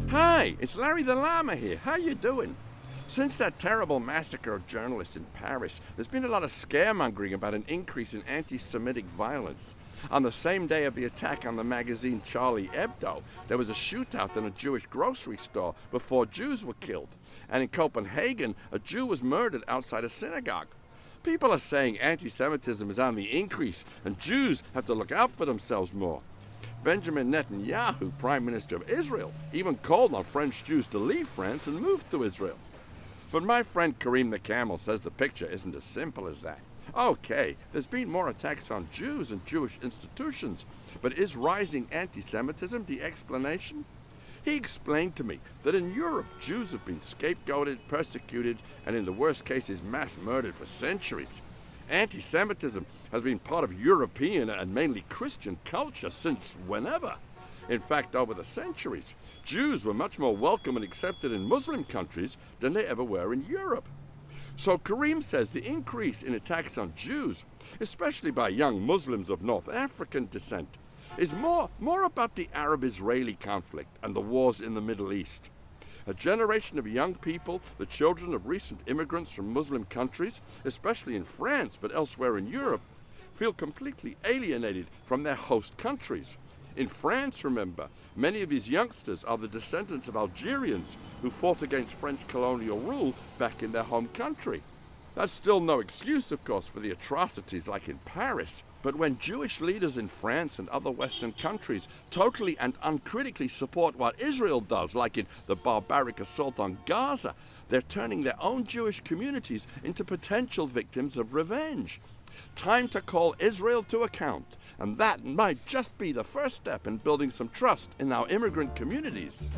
Hi, it's Larry the Llama here. How you doing? Since that terrible massacre of journalists in Paris, there's been a lot of scaremongering about an increase in anti-Semitic violence. On the same day of the attack on the magazine Charlie Hebdo, there was a shootout in a Jewish grocery store before Jews were killed. And in Copenhagen, a Jew was murdered outside a synagogue. People are saying anti-Semitism is on the increase and Jews have to look out for themselves more. Benjamin Netanyahu, Prime Minister of Israel, even called on French Jews to leave France and move to Israel. But my friend Kareem the Camel says the picture isn't as simple as that. Okay, there's been more attacks on Jews and Jewish institutions, but is rising anti-Semitism the explanation? He explained to me that in Europe, Jews have been scapegoated, persecuted, and in the worst cases, mass murdered for centuries. Anti-Semitism has been part of European and mainly Christian culture since whenever. In fact, over the centuries, Jews were much more welcome and accepted in Muslim countries than they ever were in Europe. So Kareem says the increase in attacks on Jews, especially by young Muslims of North African descent, is more about the Arab-Israeli conflict and the wars in the Middle East. A generation of young people, the children of recent immigrants from Muslim countries, especially in France but elsewhere in Europe, feel completely alienated from their host countries. In France, remember, many of these youngsters are the descendants of Algerians who fought against French colonial rule back in their home country. That's still no excuse, of course, for the atrocities like in Paris. But when Jewish leaders in France and other Western countries totally and uncritically support what Israel does, like in the barbaric assault on Gaza, they're turning their own Jewish communities into potential victims of revenge. Time to call Israel to account, and that might just be the first step in building some trust in our immigrant communities.